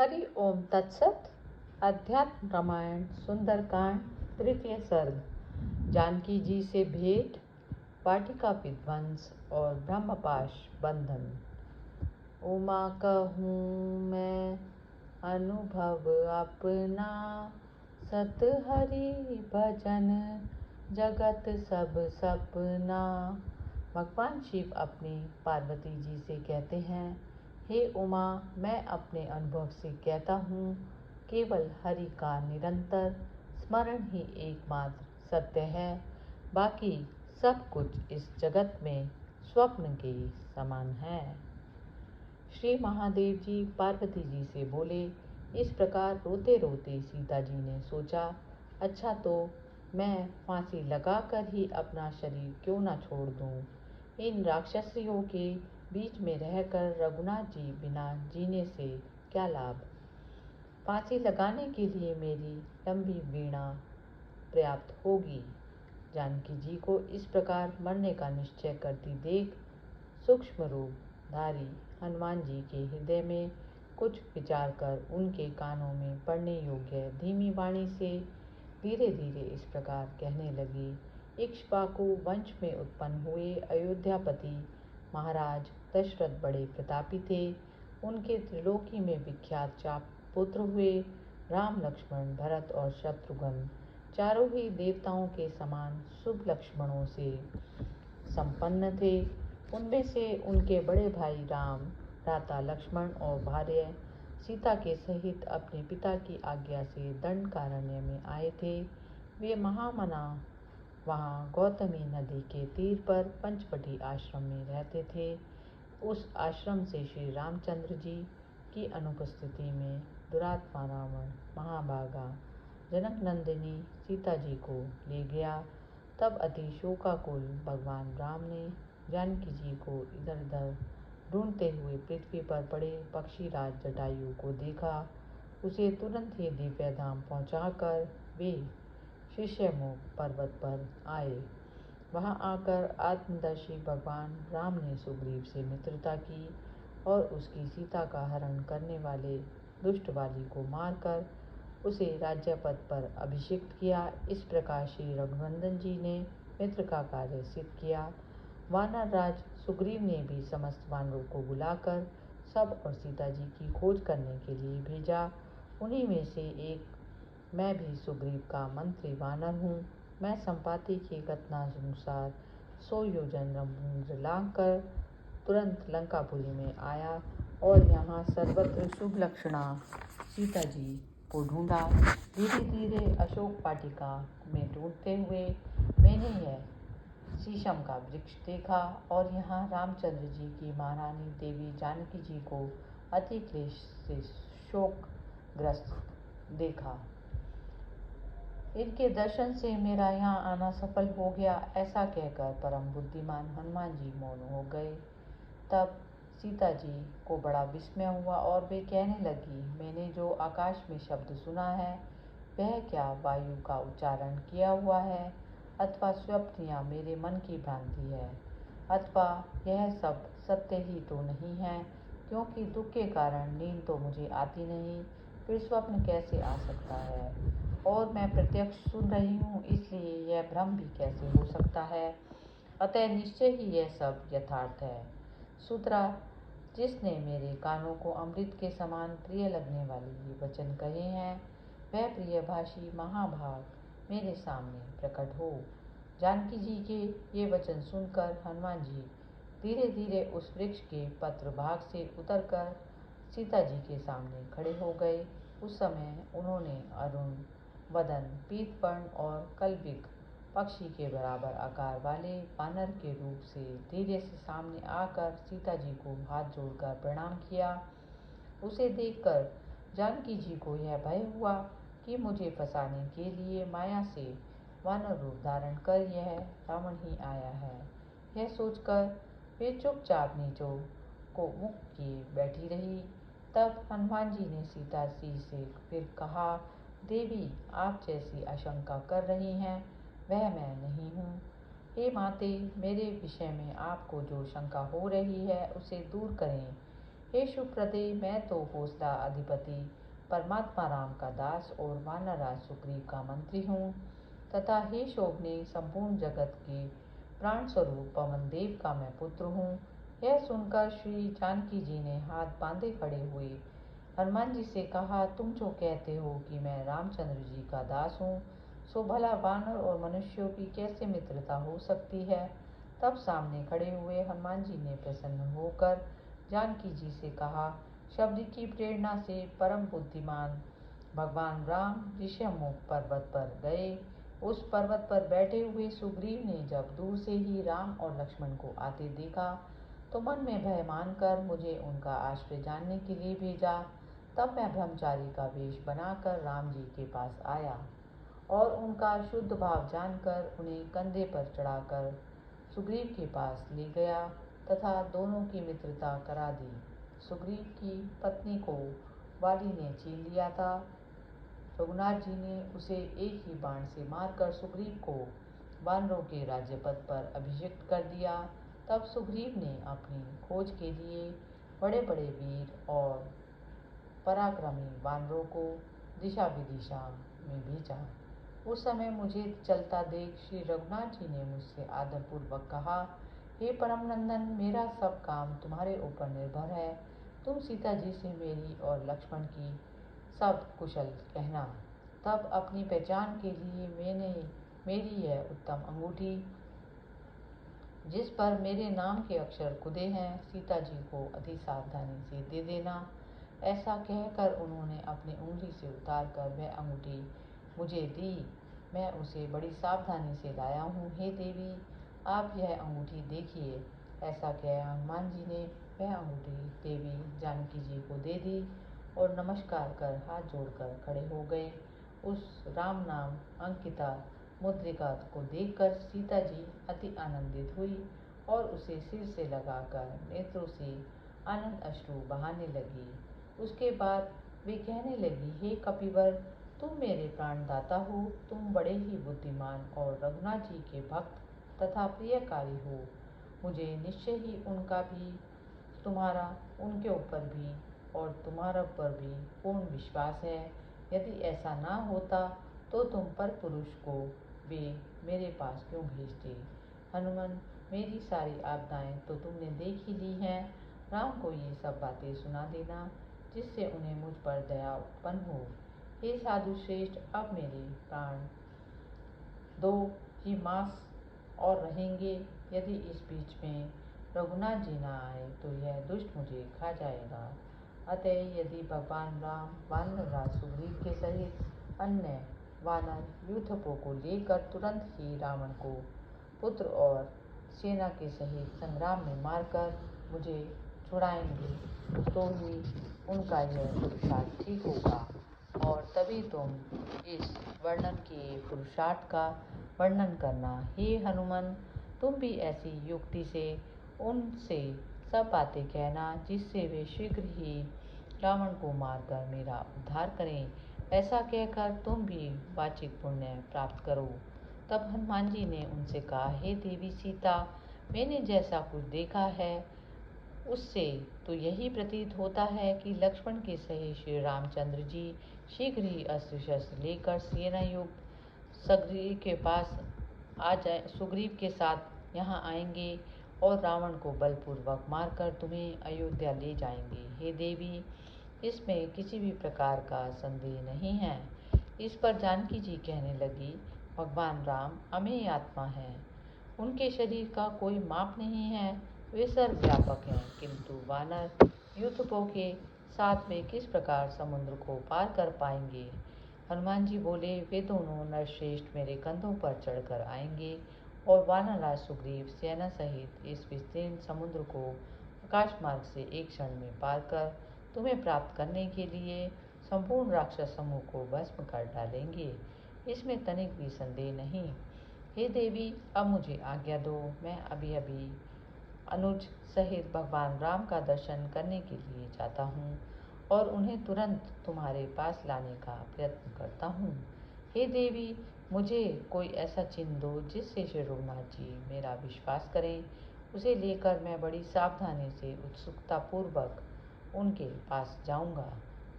हरि ओम तत्सत। अध्यात्म रामायण सुंदरकांड तृतीय सर्ग। जानकी जी से भेंट, वाटिका विध्वंस और ब्रह्मपाश बंधन। उमा कहूँ मैं अनुभव अपना, सत हरि भजन जगत सब सपना। भगवान शिव अपनी पार्वती जी से कहते हैं, हे उमा, मैं अपने अनुभव से कहता हूँ, केवल हरि का निरंतर स्मरण ही एकमात्र सत्य है। बाकी सब कुछ इस जगत में स्वप्न के समान है। श्री महादेव जी पार्वती जी से बोले। इस प्रकार रोते रोते सीता जी ने सोचा, अच्छा तो मैं फांसी लगाकर ही अपना शरीर क्यों न छोड़ दूं। इन राक्षसियों के बीच में रहकर रघुनाथ जी बिना जीने से क्या लाभ। फांसी लगाने के लिए मेरी लंबी वीणा पर्याप्त होगी। जानकी जी को इस प्रकार मरने का निश्चय करती देख सूक्ष्म रूप धारी हनुमान जी के हृदय में कुछ विचार कर उनके कानों में पड़ने योग्य धीमी वाणी से धीरे धीरे इस प्रकार कहने लगी। इक्ष्वाकु वंश में उत्पन्न हुए अयोध्यापति महाराज दशरथ बड़े प्रतापी थे। उनके त्रिलोकी में विख्यात चार पुत्र हुए। राम, लक्ष्मण, भरत और शत्रुघ्न चारों ही देवताओं के समान शुभ लक्षणों से संपन्न थे। उनमें से उनके बड़े भाई राम, भ्राता लक्ष्मण और भार्य सीता के सहित अपने पिता की आज्ञा से दंडकारण्य में आए थे। वे महामना वहाँ गौतमी नदी के तीर पर पंचवटी आश्रम में रहते थे। उस आश्रम से श्री रामचंद्र जी की अनुपस्थिति में दुरात्मा रावण महाभागा जनक नंदिनी सीता जी को ले गया। तब अति शोकाकुल भगवान राम ने जानकी जी को इधर उधर ढूंढते हुए पृथ्वी पर पड़े पक्षीराज जटायु को देखा। उसे तुरंत ही दिव्य धाम पहुंचाकर वे शीशमुख पर्वत पर आए। वहां आकर आत्मदर्शी भगवान राम ने सुग्रीव से मित्रता की और उसकी सीता का हरण करने वाले दुष्ट वाली को मारकर उसे राज्य पद पर अभिषिक्त किया। इस प्रकार श्री रघुनंदन जी ने मित्र का कार्य सिद्ध किया। वानर राज सुग्रीव ने भी समस्त वानरों को बुलाकर सब और सीता जी की खोज करने के लिए भेजा। उन्हीं में से एक मैं भी सुग्रीव का मंत्री वानर हूँ। मैं संपाति के कथनानुसार 100 योजन समुद्र लांघकर तुरंत लंकापुरी में आया और यहाँ सर्वत्र शुभ लक्षणा सीता जी को ढूंढा। धीरे धीरे अशोक वाटिका में ढूंढते हुए मैंने यह शीशम का वृक्ष देखा और यहाँ रामचंद्र जी की महारानी देवी जानकी जी को अति क्लेश से शोकग्रस्त देखा। इनके दर्शन से मेरा यहाँ आना सफल हो गया। ऐसा कहकर परम बुद्धिमान हनुमान जी मौन हो गए। तब सीता जी को बड़ा विस्मय हुआ और वे कहने लगी, मैंने जो आकाश में शब्द सुना है वह क्या वायु का उच्चारण किया हुआ है अथवा स्वप्न या मेरे मन की भ्रांति है, अथवा यह सब सत्य ही तो नहीं है, क्योंकि दुख के कारण नींद तो मुझे आती नहीं, फिर स्वप्न कैसे आ सकता है। और मैं प्रत्यक्ष सुन रही हूँ, इसलिए यह भ्रम भी कैसे हो सकता है। अतः निश्चय ही यह सब यथार्थ है। सूत्रा, जिसने मेरे कानों को अमृत के समान प्रिय लगने वाले ये वचन कहे हैं, वह प्रियभाषी महाभाग मेरे सामने प्रकट हो। जानकी जी के ये वचन सुनकर हनुमान जी धीरे धीरे उस वृक्ष के पत्र भाग से उतरकर सीता जी के सामने खड़े हो गए। उस समय उन्होंने अरुण वदन, पीतवर्ण और कलविक पक्षी के बराबर आकार वाले वानर के रूप से धीरे से सामने आकर सीता जी को हाथ जोड़कर प्रणाम किया। उसे देखकर जानकी जी को यह भय हुआ कि मुझे फंसाने के लिए माया से वानर रूप धारण कर यह रावण ही आया है। यह सोचकर वे चुपचाप नीचों को मुख किए बैठी रही। तब हनुमान जी ने सीता जी से फिर कहा, देवी, आप जैसी आशंका कर रही हैं वह मैं नहीं हूँ। हे माते, मेरे विषय में आपको जो शंका हो रही है उसे दूर करें। हे सुप्रदे, मैं तो कोसला अधिपति परमात्मा राम का दास और वानरराज सुग्रीव का मंत्री हूँ, तथा हे शोभने, संपूर्ण जगत के प्राण स्वरूप पवन देव का मैं पुत्र हूँ। यह सुनकर श्री जानकी जी ने हाथ बांधे खड़े हुए हनुमान जी से कहा, तुम जो कहते हो कि मैं रामचंद्र जी का दास हूँ, सो भला वानर और मनुष्यों की कैसे मित्रता हो सकती है। तब सामने खड़े हुए हनुमान जी ने प्रसन्न होकर जानकी जी से कहा, शब्द की प्रेरणा से परम बुद्धिमान भगवान राम ऋषिमुख पर्वत पर गए। उस पर्वत पर बैठे हुए सुग्रीव ने जब दूर से ही राम और लक्ष्मण को आते देखा, तो मन में भय मानकर मुझे उनका आश्रय जानने के लिए भेजा। तब मैं ब्रह्मचारी का वेश बनाकर राम जी के पास आया और उनका शुद्ध भाव जानकर उन्हें कंधे पर चढ़ाकर सुग्रीव के पास ले गया तथा दोनों की मित्रता करा दी। सुग्रीव की पत्नी को वाली ने छीन लिया था। रघुनाथ जी ने उसे एक ही बाण से मारकर सुग्रीव को वानरों के राज्य पद पर अभिषिक्त कर दिया। तब सुग्रीव ने अपनी खोज के लिए बड़े बड़े वीर और पराक्रमी वानरों को दिशा विदिशा में भेजा। उस समय मुझे चलता देख श्री रघुनाथ जी ने मुझसे आदरपूर्वक कहा, हे परम नंदन, मेरा सब काम तुम्हारे ऊपर निर्भर है। तुम सीता जी से मेरी और लक्ष्मण की सब कुशल कहना। तब अपनी पहचान के लिए मेरी यह उत्तम अंगूठी, जिस पर मेरे नाम के अक्षर खुदे हैं, सीता जी को अति सावधानी से दे देना। ऐसा कहकर उन्होंने अपनी उंगली से उतारकर वह अंगूठी मुझे दी। मैं उसे बड़ी सावधानी से लाया हूँ। हे देवी, आप यह अंगूठी देखिए। ऐसा कह हनुमान जी ने वह अंगूठी देवी जानकी जी को दे दी और नमस्कार कर हाथ जोड़कर खड़े हो गए। उस राम नाम अंकिता मुद्रिका को देखकर सीता जी अति आनंदित हुई और उसे सिर से लगाकर नेत्रों से आनंद अश्रु बहाने लगी। उसके बाद वे कहने लगी, हे कपिवर, तुम मेरे प्राणदाता हो। तुम बड़े ही बुद्धिमान और रघुनाथ जी के भक्त तथा प्रियकारी हो। मुझे निश्चय ही उनके ऊपर भी और तुम्हारा पर भी पूर्ण विश्वास है। यदि ऐसा ना होता तो तुम पर पुरुष को वे मेरे पास क्यों भेजते। हनुमान, मेरी सारी आपदाएं तो तुमने देख ही ली हैं। राम को ये सब बातें सुना देना, जिससे उन्हें मुझ पर दया उत्पन्न हो। हे साधु श्रेष्ठ, अब मेरे प्राण 2 ही मास और रहेंगे। यदि इस बीच में रघुनाथ जी न आए तो यह दुष्ट मुझे खा जाएगा। अतः यदि भगवान राम वानरराज सुग्रीव के सहित अन्य वानर यूथपों को लेकर तुरंत ही रावण को पुत्र और सेना के सहित संग्राम में मारकर मुझे छुड़ाएंगे, तो ही उनका यह पुरुषार्थ ठीक होगा और तभी तुम इस वर्णन किए पुरुषार्थ का वर्णन करना। हे हनुमान, तुम भी ऐसी युक्ति से उनसे सब बातें कहना, जिससे वे शीघ्र ही रावण को मारकर मेरा उद्धार करें। ऐसा कहकर तुम भी वाचिक पुण्य प्राप्त करो। तब हनुमान जी ने उनसे कहा, हे देवी सीता, मैंने जैसा कुछ देखा है उससे तो यही प्रतीत होता है कि लक्ष्मण के सहित श्री रामचंद्र जी शीघ्र ही अस्त्र शस्त्र लेकर सेना युक्त सुग्रीव के साथ यहाँ आएंगे और रावण को बलपूर्वक मारकर तुम्हें अयोध्या ले जाएंगे। हे देवी, इसमें किसी भी प्रकार का संदेह नहीं है। इस पर जानकी जी कहने लगी, भगवान राम अमेय आत्मा है, उनके शरीर का कोई माप नहीं है, वे सर्वव्यापक हैं, किंतु वानर यूथपों के साथ में किस प्रकार समुद्र को पार कर पाएंगे। हनुमान जी बोले, वे दोनों नरश्रेष्ठ मेरे कंधों पर चढ़कर आएंगे और वानरराज सुग्रीव सेना सहित इस विस्तीर्ण समुद्र को आकाश मार्ग से एक क्षण में पार कर तुम्हें प्राप्त करने के लिए संपूर्ण राक्षस समूह को भस्म कर डालेंगे। इसमें तनिक भी संदेह नहीं। हे देवी, अब मुझे आज्ञा दो। मैं अभी अभी अनुज सहित भगवान राम का दर्शन करने के लिए जाता हूँ और उन्हें तुरंत तुम्हारे पास लाने का प्रयत्न करता हूँ। हे देवी, मुझे कोई ऐसा चिन्ह दो जिससे श्री रघुनाथ जी मेरा विश्वास करें। उसे लेकर मैं बड़ी सावधानी से उत्सुकता पूर्वक उनके पास जाऊंगा।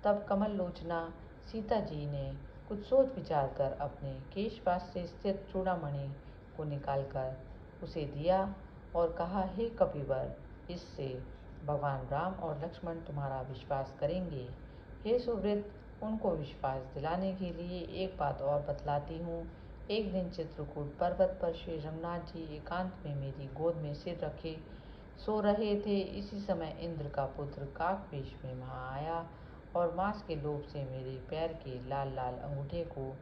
तब कमल लोचना सीता जी ने कुछ सोच विचार कर अपने केश पास से स्थित चूड़ामणि को निकालकर उसे दिया और कहा, हे कपिवर, इससे भगवान राम और लक्ष्मण तुम्हारा विश्वास करेंगे। हे सुवृत, उनको विश्वास दिलाने के लिए एक बात और बतलाती हूँ। एक दिन चित्रकूट पर्वत पर श्री रघुनाथ जी एकांत में मेरी गोद में सिर रखे सो रहे थे। इसी समय इंद्र का पुत्र काक वेश में वहां आया और मांस के लोभ से मेरे पैर के लाल लाल अंगूठे को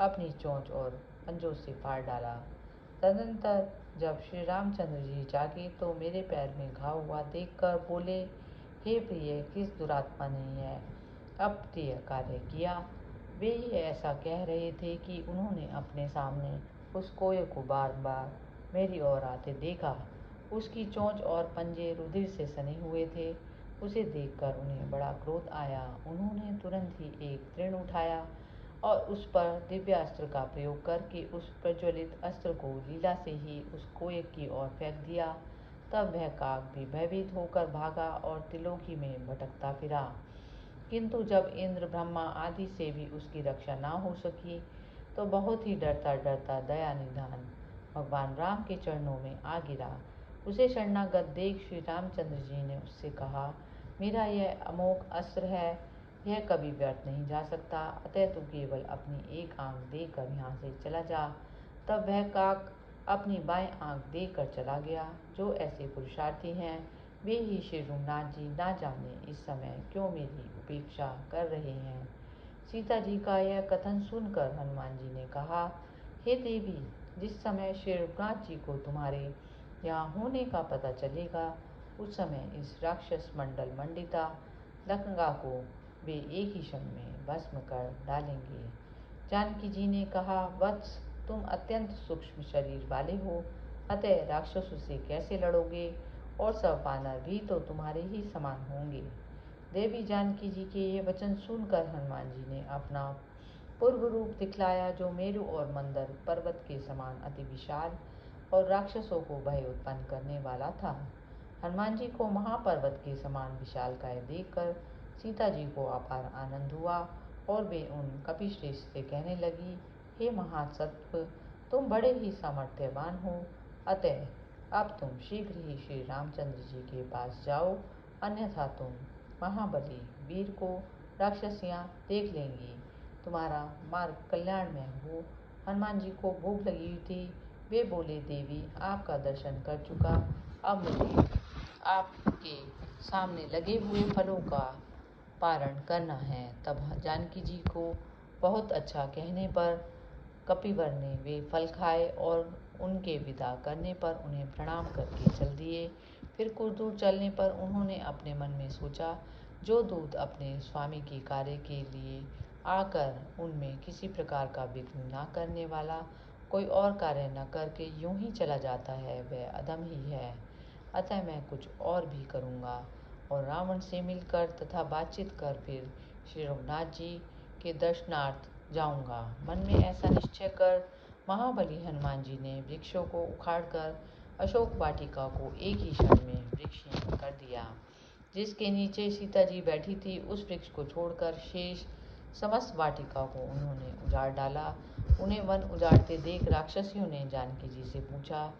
अपनी चोंच और पंजों से फाड़ डाला। तदनंतर जब श्री रामचंद्र जी जागे तो मेरे पैर में घाव हुआ देखकर बोले, हे प्रिय, किस दुरात्मा ने यह अप्रिय कार्य किया। वे ही ऐसा कह रहे थे कि उन्होंने अपने सामने उस कोये को बार बार मेरी ओर आते देखा। उसकी चोंच और पंजे रुधिर से सने हुए थे। उसे देखकर उन्हें बड़ा क्रोध आया। उन्होंने तुरंत ही एक तृण उठाया और उस पर दिव्यास्त्र का प्रयोग करके उस प्रज्वलित अस्त्र को लीला से ही उस कोये की ओर फेंक दिया। तब वह काक भी भयभीत होकर भागा और त्रिलोकी में भटकता फिरा। किंतु जब इंद्र, ब्रह्मा आदि से भी उसकी रक्षा न हो सकी तो बहुत ही डरता डरता दया निधान भगवान राम के चरणों में आ गिरा। उसे शरणागत देख श्री रामचंद्र जी ने उससे कहा, मेरा यह अमोघ अस्त्र है, यह कभी व्यर्थ नहीं जा सकता, अतः तू केवल अपनी एक आंख देकर यहाँ से चला जा। तब वह काक अपनी बाएं आंख देकर चला गया। जो ऐसे पुरुषार्थी हैं वे ही श्री रघुनाथ जी ना जाने इस समय क्यों मेरी उपेक्षा कर रहे हैं। सीता जी का यह कथन सुनकर हनुमान जी ने कहा, हे देवी, जिस समय श्री रघुनाथ जी को तुम्हारे यहाँ होने का पता चलेगा उस समय इस राक्षस मंडल मंडिता लंका को वे एक ही क्षण में भस्म कर डालेंगे। जानकी जी ने कहा, वत्स, तुम अत्यंत सूक्ष्म शरीर वाले हो, अतः राक्षसों से कैसे लड़ोगे, और सब वानर भी तो तुम्हारे ही समान होंगे। देवी जानकी जी के ये वचन सुनकर हनुमान जी ने अपना पूर्व रूप दिखलाया, जो मेरु और मंदर पर्वत के समान अति विशाल और राक्षसों को भय उत्पन्न करने वाला था। हनुमान जी को महापर्वत के समान विशालकाय देखकर सीता जी को अपार आनंद हुआ और वे उन कपिश्रेष्ठ से कहने लगी, हे महासत्व, तुम बड़े ही सामर्थ्यवान हो, अतः अब तुम शीघ्र ही श्री रामचंद्र जी के पास जाओ, अन्यथा तुम महाबली वीर को राक्षसियां देख लेंगी, तुम्हारा मार्ग कल्याणमय हो। हनुमान जी को भूख लगी हुई थी। वे बोले, देवी, आपका दर्शन कर चुका, अब मुझे आपके सामने लगे हुए फलों का पारण करना है। तब जानकी जी को बहुत अच्छा कहने पर कपिवर ने वे फल खाए और उनके विदा करने पर उन्हें प्रणाम करके चल दिए। फिर कुछ दूर चलने पर उन्होंने अपने मन में सोचा, जो दूत अपने स्वामी के कार्य के लिए आकर उनमें किसी प्रकार का विघ्न न करने वाला कोई और कार्य न करके यूं ही चला जाता है, वह अधम ही है। अतः मैं कुछ और भी करूँगा और रावण से मिलकर तथा बातचीत कर फिर श्री रघुनाथ जी के दर्शनार्थ जाऊंगा। मन में ऐसा निश्चय कर महाबली हनुमान जी ने वृक्षों को उखाड़कर अशोक वाटिका को एक ही क्षण में वृक्षहीन कर दिया। जिसके नीचे सीता जी बैठी थी उस वृक्ष को छोड़कर शेष समस्त वाटिका को उन्होंने उजाड़ डाला। उन्हें वन उजाड़ते देख राक्षसियों ने जानकी जी से पूछा,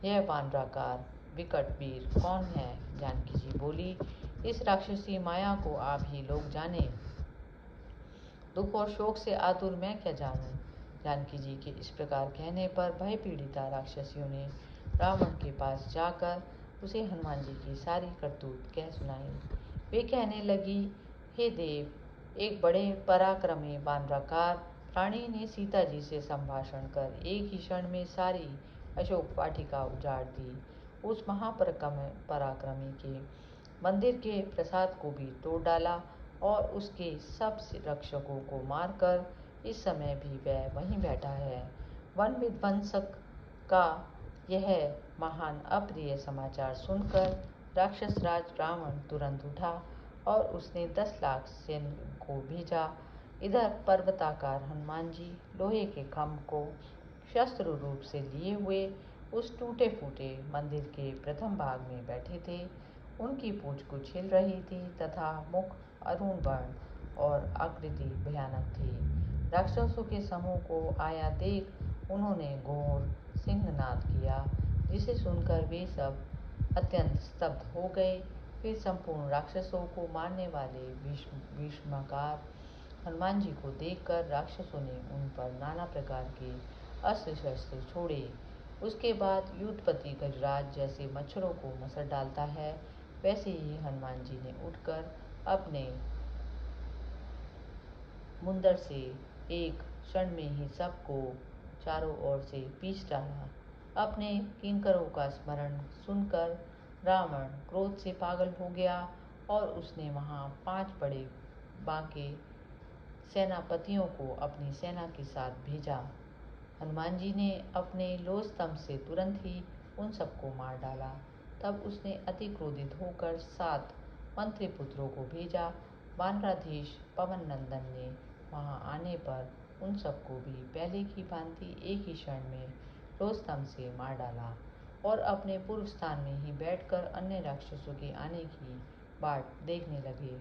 यह वानराकार विकट वीर कौन है? जानकी जी बोली, इस राक्षसी माया को आप ही लोग जाने, दुख और शोक से आतुर मैं क्या जानूं। जानकी जी के इस प्रकार कहने पर भय पीड़िता राक्षसियों ने रावण के पास जाकर उसे हनुमान जी की सारी करतूत कह सुनाई। वे कहने लगी, हे देव, एक बड़े पराक्रमी वानराकार प्राणी ने सीता जी से संभाषण कर एक ही क्षण में सारी अशोक वाटिका उजाड़ दी। उस पराक्रमी के मंदिर के प्रसाद को भी तोड़ डाला और उसके सब रक्षकों को मारकर इस समय भी वह वहीं बैठा है। वन विध्वंसक का यह महान अप्रिय समाचार सुनकर राक्षस राज रावण तुरंत उठा और उसने 10 लाख सैनिकों को भेजा। इधर पर्वताकार हनुमान जी लोहे के खम्भ को शस्त्र रूप से लिए हुए उस टूटे फूटे मंदिर के प्रथम भाग में बैठे थे। उनकी पूंछ कुछिल रही थी तथा मुख अरुण वर्ण और आकृति भयानक थी। राक्षसों के समूह को आया देख उन्होंने घोर सिंहनाद किया, जिसे सुनकर वे सब अत्यंत स्तब्ध हो गए। फिर संपूर्ण राक्षसों को मारने वाले भीष्माकार हनुमान जी को देखकर राक्षसों ने उन पर नाना प्रकार के अस्त्र शस्त्र छोड़े। उसके बाद युद्धपति गजराज जैसे मच्छरों को मसर डालता है, वैसे ही हनुमान जी ने उठकर अपने मुंदर से एक क्षण में ही सबको चारों ओर से पीछ डाला। अपने किंकरों का स्मरण सुनकर रावण क्रोध से पागल हो गया और उसने वहां 5 बड़े बांके सेनापतियों को अपनी सेना के साथ भेजा। हनुमान जी ने अपने लोह स्तंभ से तुरंत ही उन सबको मार डाला। तब उसने अति क्रोधित होकर 7 मंत्री पुत्रों को भेजा। वानराधीश पवन नंदन ने वहां आने पर उन सबको भी पहले की भांति एक ही क्षण में लोह स्तंभ से मार डाला और अपने पूर्व स्थान में ही बैठकर अन्य राक्षसों के आने की बाट देखने लगे।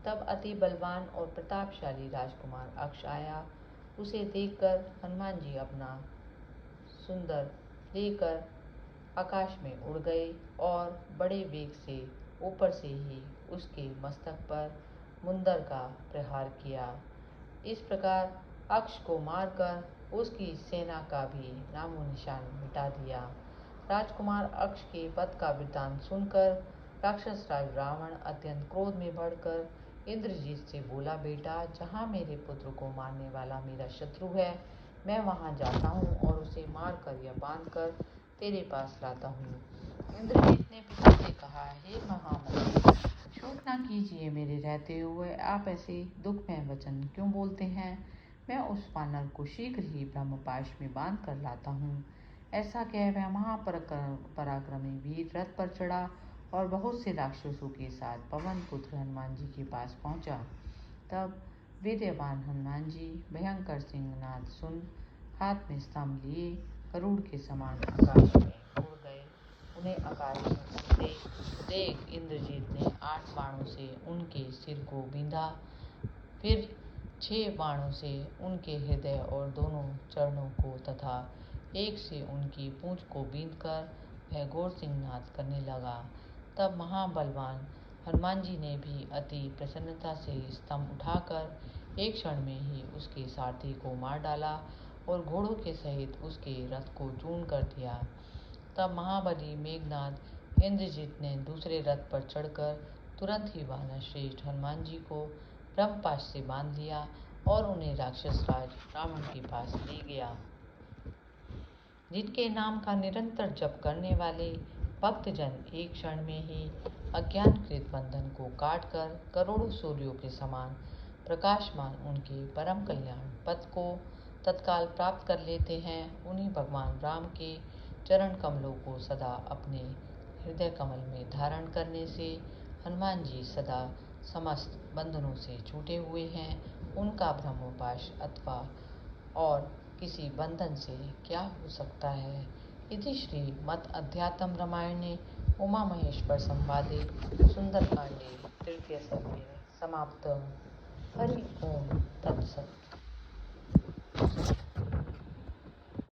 तब अति बलवान और प्रतापशाली राजकुमार अक्ष आया। उसे देखकर हनुमान जी अपना सुंदर लेकर आकाश में उड़ गए और बड़े वेग से ऊपर से ही उसके मस्तक पर मुंदर का प्रहार किया। इस प्रकार अक्ष को मारकर उसकी सेना का भी नामो निशान मिटा दिया। राजकुमार अक्ष के वध का वृतांत सुनकर राक्षस राज रावण अत्यंत क्रोध में बढ़कर इंद्रजीत से बोला, बेटा, जहाँ मेरे पुत्र को मारने वाला मेरा शत्रु है, मैं वहां जाता हूँ और उसे मारकर या बांधकर तेरे पास लाता हूँ। इंद्रजीत ने पिता से कहा, हे महामंत्री, शोक न कीजिए, मेरे रहते हुए आप ऐसे दुखमय वचन क्यों बोलते हैं? मैं उस वानर को शीघ्र ही ब्रह्मपाश में बांध कर लाता हूँ। ऐसा कह वह महापराक्रमी वीर रथ पर चढ़ा और बहुत से राक्षसों के साथ पवन पुत्र हनुमान जी के पास पहुंचा। तब वीर्यवान हनुमान जी भयंकर सिंहनाद सुन हाथ में स्तंभ लिए गरुड़ के समान आकाश में उड़ गए। उन्हें आकाश में उड़ते देख इंद्रजीत ने 8 बाणों से उनके सिर को बींधा, फिर 6 बाणों से उनके हृदय और दोनों चरणों को तथा एक से उनकी पूंछ को बींधकर वह घोर सिंहनाद करने लगा। तब महाबलवान हनुमान जी ने भी अति प्रसन्नता से स्तंभ उठाकर एक क्षण में ही उसके सारथी को मार डाला और घोड़ों के सहित उसके रथ को चूर्ण कर दिया। तब महाबली मेघनाद इंद्रजीत ने दूसरे रथ पर चढ़कर तुरंत ही वानर श्रेष्ठ हनुमान जी को ब्रह्मपाश से बांध लिया और उन्हें राक्षस राज रावण के पास ले गया। जिनके नाम का निरंतर जप करने वाले भक्तजन एक क्षण में ही अज्ञानकृत बंधन को काटकर करोड़ों सूर्यों के समान प्रकाशमान उनके परम कल्याण पद को तत्काल प्राप्त कर लेते हैं, उन्हीं भगवान राम के चरण कमलों को सदा अपने हृदय कमल में धारण करने से हनुमान जी सदा समस्त बंधनों से छूटे हुए हैं। उनका ब्रह्मपाश अथवा और किसी बंधन से क्या हो सकता है। इति श्री मद अध्यात्म रामायणे उमा महेश्वर संवादे सुंदरकांडे तृतीय सर्गे समाप्त। हरि ओम तत्सत।